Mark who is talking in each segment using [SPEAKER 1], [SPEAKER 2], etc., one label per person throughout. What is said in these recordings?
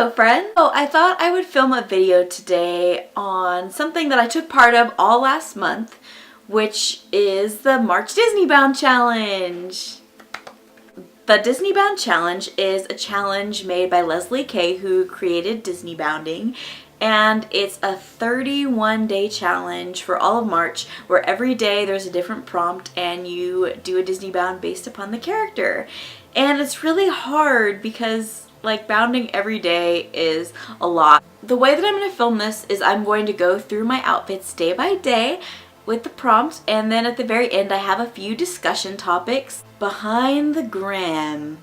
[SPEAKER 1] Hello friends! So I thought I would film a video today on something that I took part of all last month, which is the March Disneybound Challenge. The Disneybound Challenge is a challenge made by Leslie Kay, who created Disneybounding, and it's a 31-day challenge for all of March where every day there's a different prompt and you do a Disneybound based upon the character. And it's really hard because like bounding every day is a lot. The way that I'm going to film this is I'm going to go through my outfits day by day with the prompts, and then at the very end I have a few discussion topics behind the gram.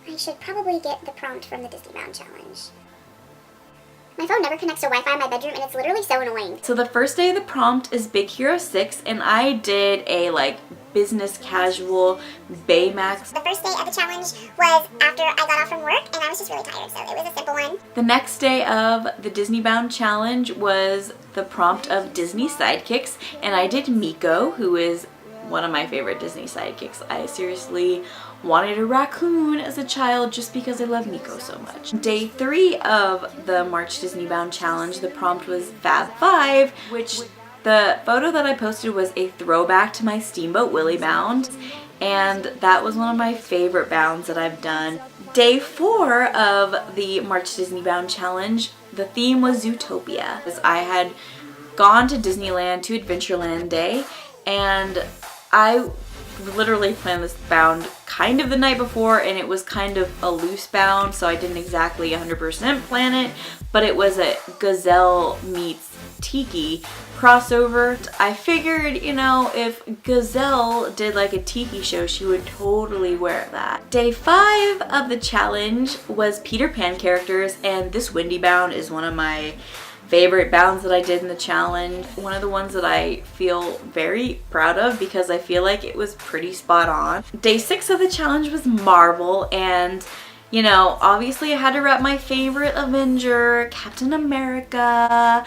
[SPEAKER 2] I should probably get the prompt from the Disneybound Challenge. My phone never connects to Wi-Fi in my bedroom and it's literally so annoying.
[SPEAKER 1] So the first day of the prompt is Big Hero 6, and I did a business casual Baymax.
[SPEAKER 2] The first day of the challenge was after I got off from work and I was just really tired, so it was a simple one.
[SPEAKER 1] The next day of the Disneybound Challenge was the prompt of Disney sidekicks, and I did Miko, who is one of my favorite Disney sidekicks. I seriously wanted a raccoon as a child just because I love Miko so much. Day 3 of the March Disneybound Challenge, the prompt was Fab 5, which the photo that I posted was a throwback to my Steamboat Willie bound, and that was one of my favorite bounds that I've done. Day 4 of the March Disneybound Challenge, the theme was Zootopia. I had gone to Disneyland to Adventureland Day, and I literally planned this bound kind of the night before, and it was kind of a loose bound, so I didn't exactly 100% plan it, but it was a Gazelle meets Tiki crossover. I figured, you know, if Gazelle did like a Tiki show, she would totally wear that. Day 5 of the challenge was Peter Pan characters, and this Windy bound is one of my favorite bounds that I did in the challenge. One of the ones that I feel very proud of because I feel like it was pretty spot on. Day 6 of the challenge was Marvel, and you know, obviously I had to wrap my favorite Avenger, Captain America,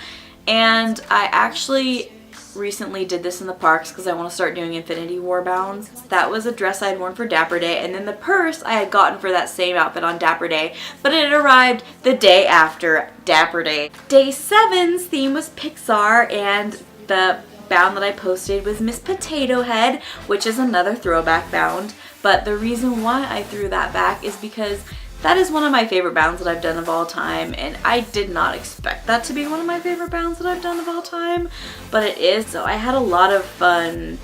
[SPEAKER 1] and I actually recently did this in the parks because I want to start doing Infinity War bounds. That was a dress I had worn for Dapper Day, and then the purse I had gotten for that same outfit on Dapper Day, but it arrived the day after Dapper Day. Day 7's theme was Pixar, and the bound that I posted was Miss Potato Head, which is another throwback bound, but the reason why I threw that back is because that is one of my favorite bounds that I've done of all time, and I did not expect that to be one of my favorite bounds that I've done of all time, but it is. So I had a lot of fun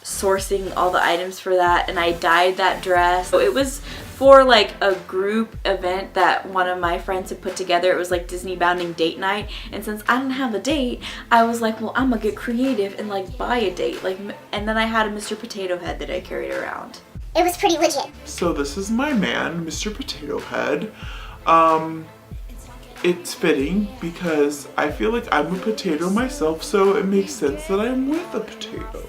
[SPEAKER 1] sourcing all the items for that, and I dyed that dress. So it was for like a group event that one of my friends had put together. It was like Disneybounding date night, and since I didn't have a date, I was like, well, I'm gonna get creative and like buy a date, and then I had a Mr. Potato Head that I carried around.
[SPEAKER 2] It was pretty legit.
[SPEAKER 3] So this is my man, Mr. Potato Head. It's fitting because I feel like I'm a potato myself, so it makes sense that I'm with a potato.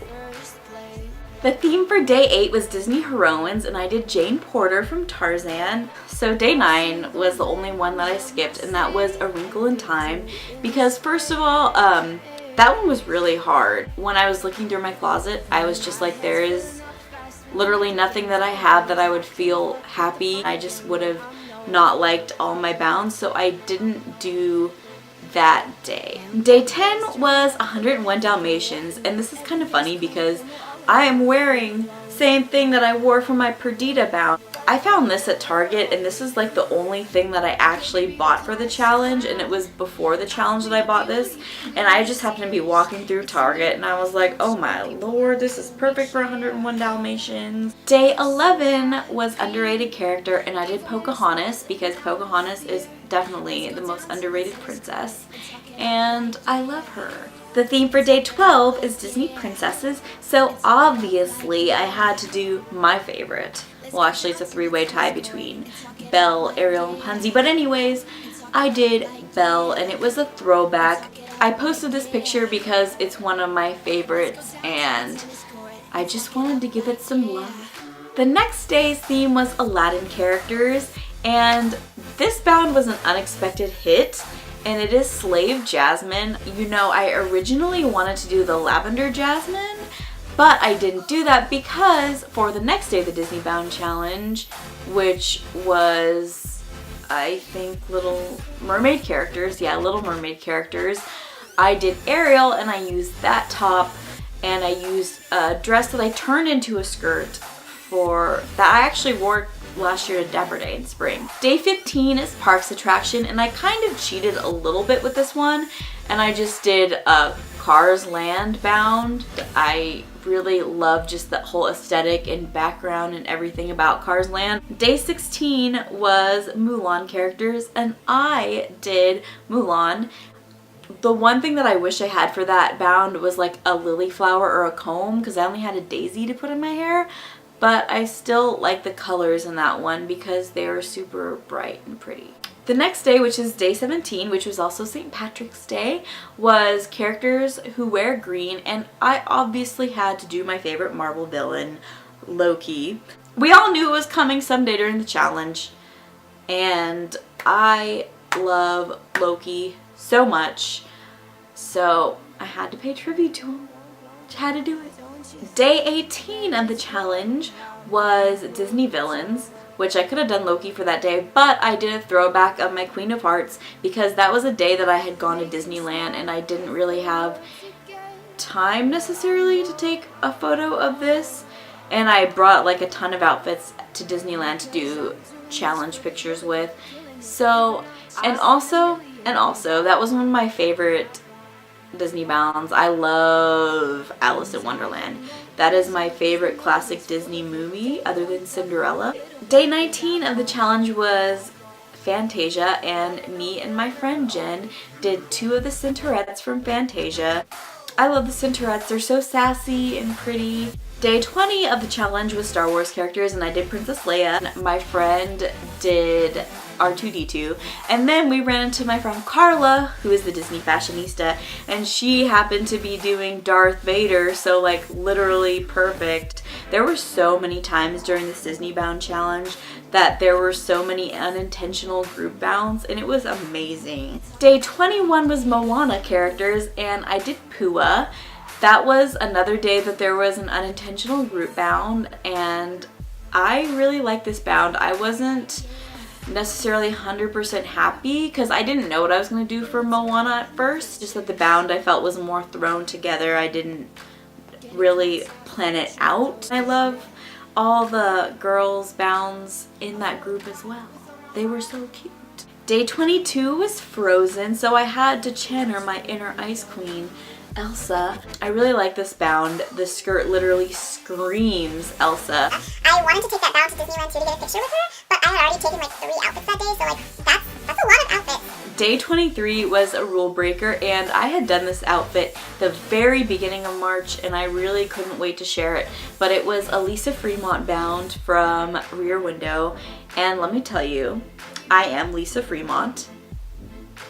[SPEAKER 1] The theme for day 8 was Disney Heroines, and I did Jane Porter from Tarzan. So day 9 was the only one that I skipped, and that was A Wrinkle in Time, because first of all, that one was really hard. When I was looking through my closet, I was just like, there is literally nothing that I have that I would feel happy. I just would have not liked all my bounds, so I didn't do that day. Day 10 was 101 Dalmatians, and this is kind of funny because I am wearing same thing that I wore for my Perdita bound. I found this at Target, and this is like the only thing that I actually bought for the challenge, and it was before the challenge that I bought this, and I just happened to be walking through Target and I was like, oh my lord, this is perfect for 101 Dalmatians. Day 11 was underrated character, and I did Pocahontas because Pocahontas is definitely the most underrated princess, and I love her. The theme for day 12 is Disney princesses, so obviously I had to do my favorite. Well, actually it's a three-way tie between Belle, Ariel, and Punzi, but anyways, I did Belle, and it was a throwback. I posted this picture because it's one of my favorites, and I just wanted to give it some love. The next day's theme was Aladdin characters, and this bound was an unexpected hit, and it is Slave Jasmine. You know, I originally wanted to do the Lavender Jasmine, but I didn't do that because for the next day of the Disneybound Challenge, which was I think, Little Mermaid characters. Yeah, Little Mermaid characters. I did Ariel, and I used that top, and I used a dress that I turned into a skirt for that I actually wore last year to Dapper Day in spring. Day 15 is Parks Attraction, and I kind of cheated a little bit with this one, and I just did a Cars Land bound. I really love just the whole aesthetic and background and everything about Cars Land. Day 16 was Mulan characters, and I did Mulan. The one thing that I wish I had for that bound was like a lily flower or a comb, because I only had a daisy to put in my hair, but I still like the colors in that one because they are super bright and pretty. The next day, which is day 17, which was also St. Patrick's Day, was characters who wear green, and I obviously had to do my favorite Marvel villain, Loki. We all knew it was coming someday during the challenge, and I love Loki so much, so I had to pay tribute to him. Just had to do it. Day 18 of the challenge was Disney villains, which I could have done Loki for that day, but I did a throwback of my Queen of Hearts because that was a day that I had gone to Disneyland and I didn't really have time necessarily to take a photo of this, and I brought like a ton of outfits to Disneyland to do challenge pictures with. So, and also that was one of my favorite Disneybounds. I love Alice in Wonderland. That is my favorite classic Disney movie other than Cinderella. Day 19 of the challenge was Fantasia, and me and my friend Jen did 2 of the Cinderettes from Fantasia. I love the Cinderettes. They're so sassy and pretty. Day 20 of the challenge was Star Wars characters, and I did Princess Leia. My friend did R2-D2, and then we ran into my friend Carla, who is the Disney fashionista, and she happened to be doing Darth Vader, so like literally perfect. There were so many times during this Disneybound challenge that there were so many unintentional group bounds, and it was amazing. Day 21 was Moana characters, and I did Pua. That was another day that there was an unintentional group bound, and I really like this bound. I wasn't necessarily 100% happy because I didn't know what I was going to do for Moana at first. Just that the bound I felt was more thrown together. I didn't really plan it out. I love all the girls' bounds in that group as well. They were so cute. Day 22 was Frozen, so I had to channel my inner Ice Queen, Elsa. I really like this bound. The skirt literally screams Elsa.
[SPEAKER 2] I wanted to take that bound to Disneyland too to get a picture with her, but I had already taken like 3 outfits that day, so like that's a lot of outfits.
[SPEAKER 1] Day 23 was a rule breaker, and I had done this outfit the very beginning of March, and I really couldn't wait to share it. But it was a Lisa Fremont bound from Rear Window, and let me tell you, I am Lisa Fremont.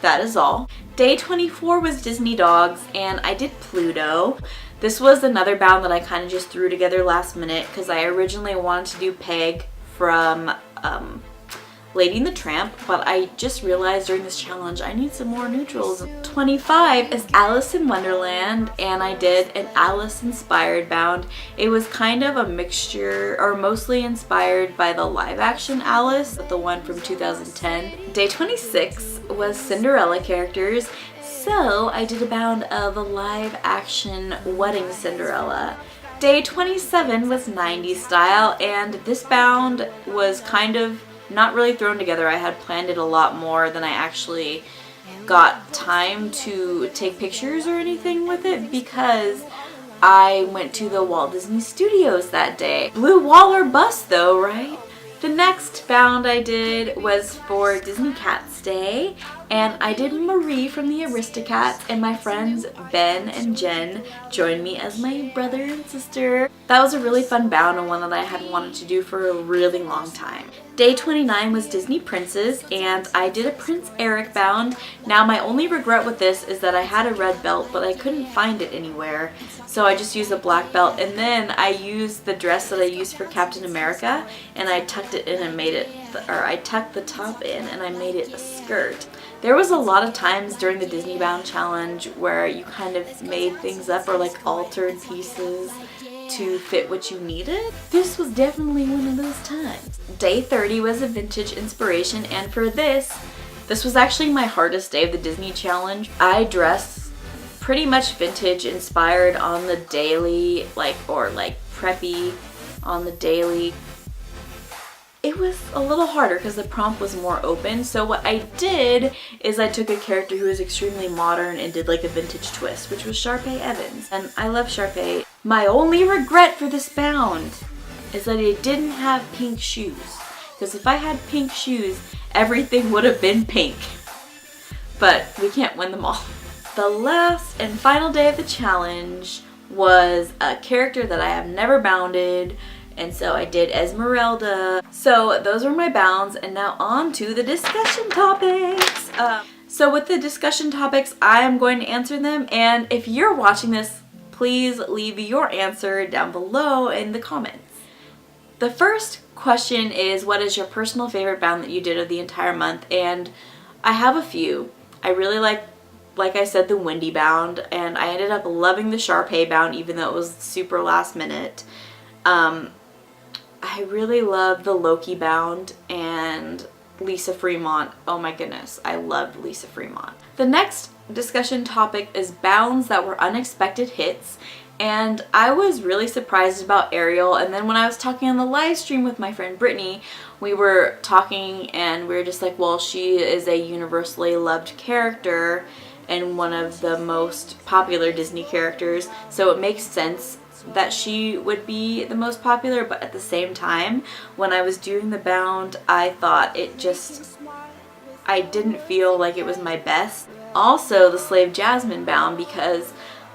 [SPEAKER 1] That is all. Day 24 was Disney Dogs, and I did Pluto. This was another bound that I kind of just threw together last minute because I originally wanted to do Peg from Lady and the Tramp, but I just realized during this challenge I need some more neutrals. 25 is Alice in Wonderland, and I did an Alice inspired bound. It was kind of a mixture, or mostly inspired by the live action Alice, the one from 2010. Day 26 was Cinderella characters, so I did a bound of a live action wedding Cinderella. Day 27 was 90s style, and this bound was kind of not really thrown together. I had planned it a lot more than I actually got time to take pictures or anything with it because I went to the Walt Disney Studios that day. Blue wall or bust though, right? The next bound I did was for Disney Cats Day, and I did Marie from the Aristocats, and my friends Ben and Jen joined me as my brother and sister. That was a really fun bound and one that I had wanted to do for a really long time. Day 29 was Disney Princes, and I did a Prince Eric bound. Now my only regret with this is that I had a red belt, but I couldn't find it anywhere. So I just used a black belt, and then I used the dress that I used for Captain America, and I tucked it in and made it, I tucked the top in and I made it a skirt. There was a lot of times during the Disneybound challenge where you kind of made things up or like altered pieces. to fit what you needed. This was definitely one of those times. Day 30 was a vintage inspiration, and for this was actually my hardest day of the Disney challenge. I dressed pretty much vintage inspired on the daily, or preppy on the daily. It was a little harder because the prompt was more open. So what I did is I took a character who was extremely modern and did like a vintage twist, which was Sharpay Evans. And I love Sharpay. My only regret for this bound is that it didn't have pink shoes. Because if I had pink shoes, everything would have been pink. But we can't win them all. The last and final day of the challenge was a character that I have never bounded. And so I did Esmeralda. So those were my bounds, and now on to the discussion topics. So with the discussion topics, I am going to answer them, and if you're watching this, please leave your answer down below in the comments. The first question is, what is your personal favorite bound that you did of the entire month? And I have a few. I really like I said, the Windy bound, and I ended up loving the Sharpay bound even though it was super last minute. I really love the Loki bound and Lisa Fremont. Oh my goodness, I loved Lisa Fremont. The next discussion topic is bounds that were unexpected hits, and I was really surprised about Ariel. And then when I was talking on the live stream with my friend Brittany, we were talking and we were just like, well, she is a universally loved character and one of the most popular Disney characters, so it makes sense that she would be the most popular. But at the same time, when I was doing the bound, I thought I didn't feel like it was my best. Also the Slave Jasmine bound, because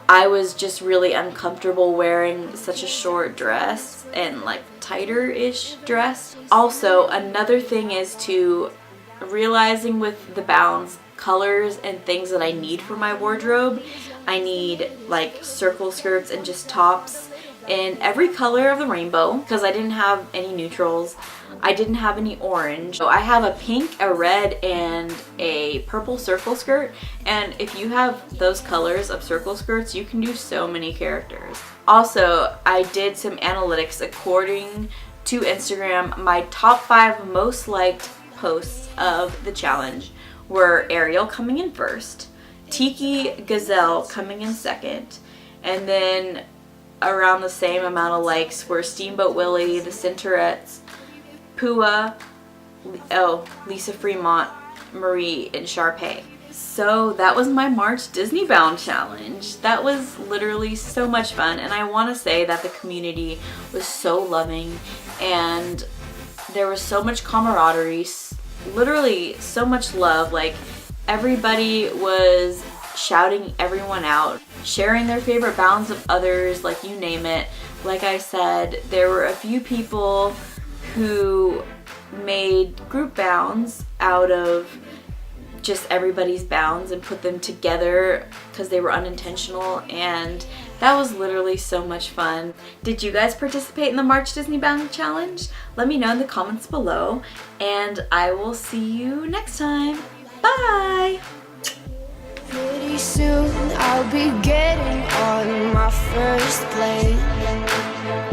[SPEAKER 1] I was just really uncomfortable wearing such a short dress and like tighter-ish dress. Also, another thing is to realizing with the bounds, colors and things that I need for my wardrobe. I need like circle skirts and just tops in every color of the rainbow because I didn't have any neutrals. I didn't have any orange. So I have a pink, a red, and a purple circle skirt, and if you have those colors of circle skirts, you can do so many characters. Also, I did some analytics according to Instagram. My top 5 most liked posts of the challenge were Ariel coming in first, Tiki Gazelle coming in second, and then around the same amount of likes were Steamboat Willie, the Cinterettes, Pua, Lisa Fremont, Marie, and Sharpay. So that was my March Disneybound challenge. That was literally so much fun, and I want to say that the community was so loving and there was so much camaraderie, literally so much love. Like, everybody was shouting everyone out, sharing their favorite bounds of others, like you name it. Like I said, there were a few people who made group bounds out of just everybody's bounds and put them together because they were unintentional, and that was literally so much fun. Did you guys participate in the March Disneybound challenge? Let me know in the comments below, and I will see you next time. Bye!
[SPEAKER 4] Pretty soon I'll be getting on my first plane.